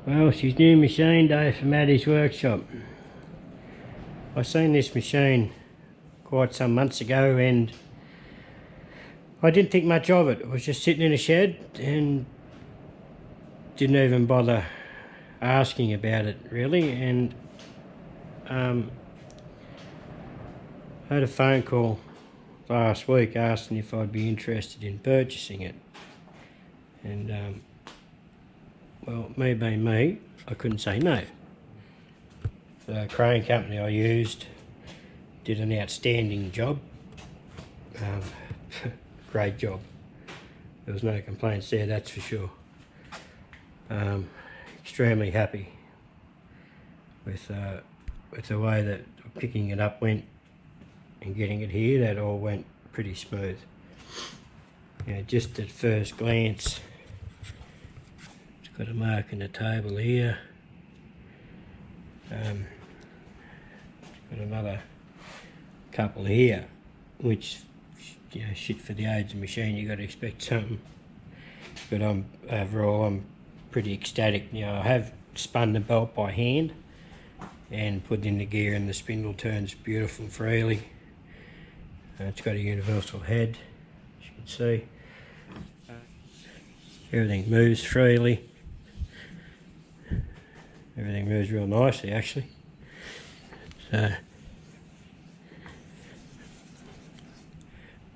Well, she's new machine day for Maddie's workshop. I seen this machine quite some months ago and I didn't think much of it. It was just sitting in a shed and didn't even bother asking about it really. And I had a phone call last week asking if I'd be interested in purchasing it. And well, me being me, I couldn't say no. The crane company I used did an outstanding job. Great job. There was no complaints there, that's for sure. Extremely happy with the way that picking it up went and getting it here. That all went pretty smooth. Yeah, just at first glance, it's got a mark in the table here. Got another couple here, which, you know, shit, for the age of the machine you got to expect something. But overall I'm pretty ecstatic. You know, I have spun the belt by hand and put in the gear, and the spindle turns beautiful and freely. It's got a universal head, as you can see. Everything moves freely. Everything moves real nicely actually. So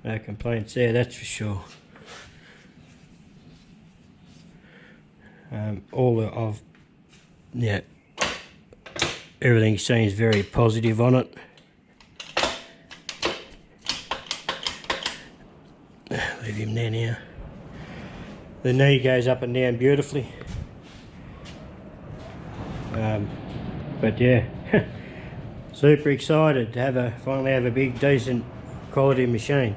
no complaints there, that's for sure. Yeah, everything seems very positive on it. Leave him there now. The knee goes up and down beautifully. But yeah, super excited to finally have a big, decent quality machine.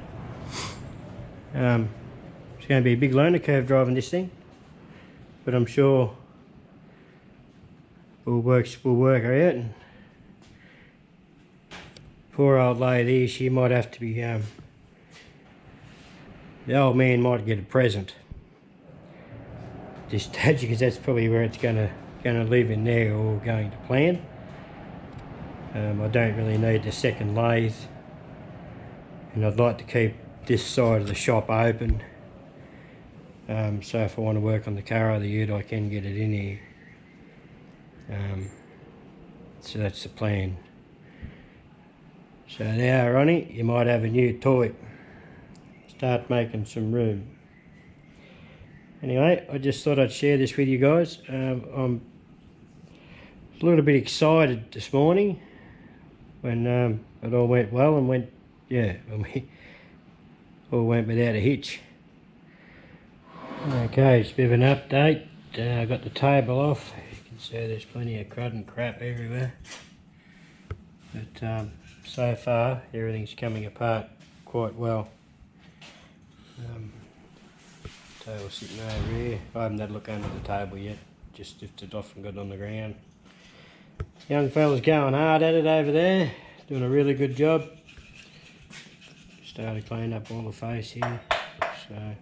It's going to be a big learner curve driving this thing, but I'm sure we'll work her out. And poor old lady, she might have to be, the old man might get a present at this stage, because that's probably where it's going to live in there, or going to plan. I don't really need the second lathe, and I'd like to keep this side of the shop open, so if I want to work on the car or the ute I can get it in here. So that's the plan. So now, Ronnie, you might have a new toy. Start making some room. Anyway, I just thought I'd share this with you guys. I'm a little bit excited this morning when it all went well and went, yeah, all went without a hitch. Okay, it's a bit of an update. I got the table off. You can see there's plenty of crud and crap everywhere. But so far, everything's coming apart quite well. Table sitting over here. I haven't had a look under the table yet. Just lifted it off and got it on the ground. Young fella's going hard at it over there. Doing a really good job. Started cleaning up all the face here. So there's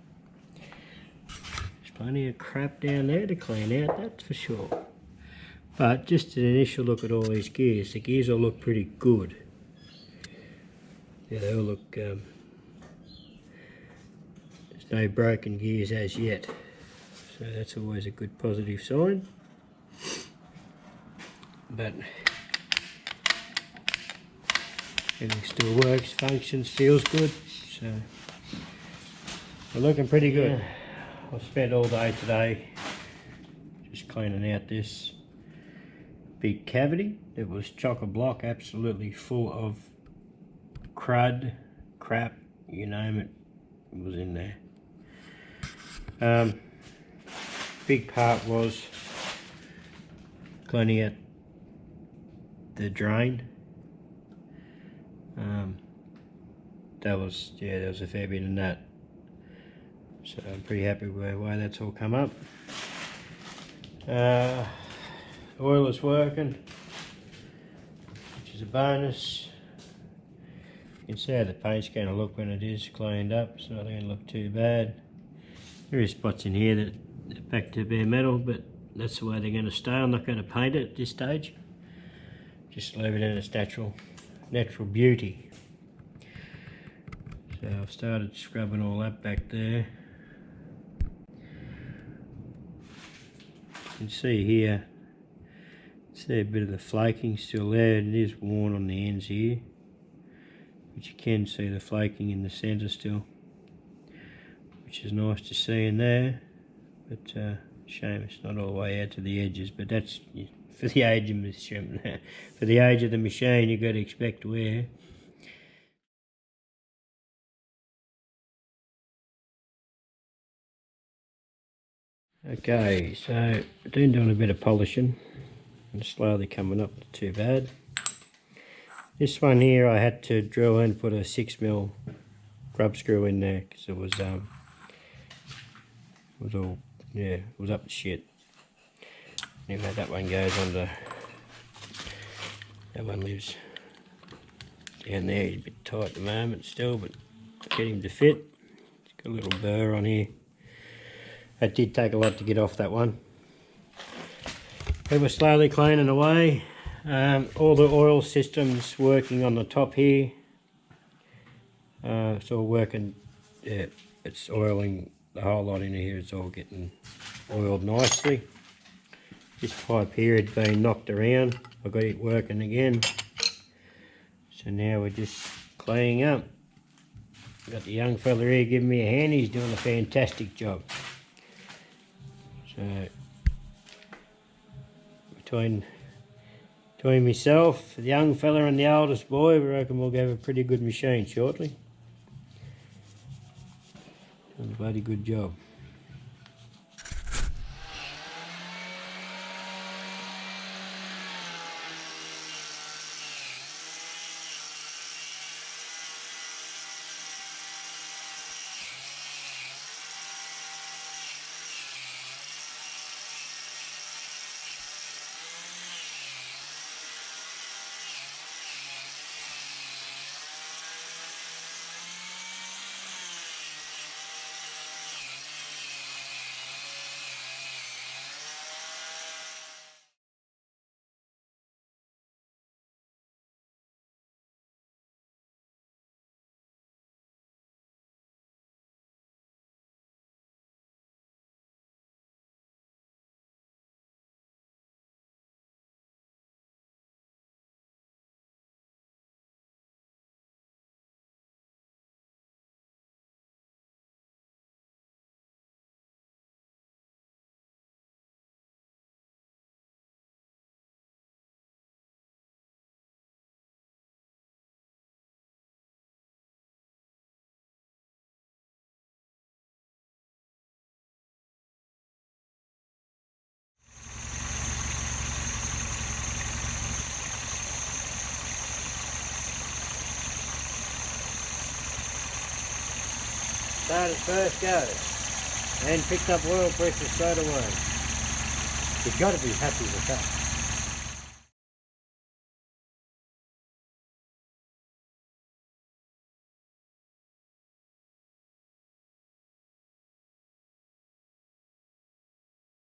plenty of crap down there to clean out, that's for sure. But just an initial look at all these gears. The gears all look pretty good. Yeah, they all look, there's no broken gears as yet. So that's always a good positive sign. But everything still works, functions, feels good. So we're looking pretty good. Yeah. I've spent all day today just cleaning out this big cavity. It was chock-a-block, absolutely full of crud, crap, you name it, it was in there. Big part was cleaning out the drain. There was a fair bit in that. So I'm pretty happy with the way that's all come up. Oil is working, which is a bonus. You can see how the paint's going to look when it is cleaned up. It's not going to look too bad. There is spots in here that are back to bare metal, but that's the way they're going to stay. I'm not going to paint it at this stage. Just leave it in its natural beauty. So I've started scrubbing all that back there. You can see here, see a bit of the flaking still there. It is worn on the ends here, but you can see the flaking in the centre still, which is nice to see in there. But shame it's not all the way out to the edges, but that's for the age of for the age of the machine. You've got to expect wear. Okay, so been doing a bit of polishing and slowly coming up, not too bad. This one here I had to drill and put a 6mm grub screw in there because it was all, yeah, it was up to shit. Anyway, that one goes under, that one lives down there. He's a bit tight at the moment still, but get him to fit. It's got a little burr on here. It did take a lot to get off that one. But we're slowly cleaning away. All the oil systems working on the top here. It's all working, yeah, it's oiling the whole lot in here. It's all getting oiled nicely. This pipe here had been knocked around. I got it working again. So now we're just cleaning up. Got the young fella here giving me a hand. He's doing a fantastic job. So between myself, the young fella and the oldest boy, we reckon we'll have a pretty good machine shortly. Doing a bloody good job. Started first go and picked up oil pressure straight away. You've got to be happy with that.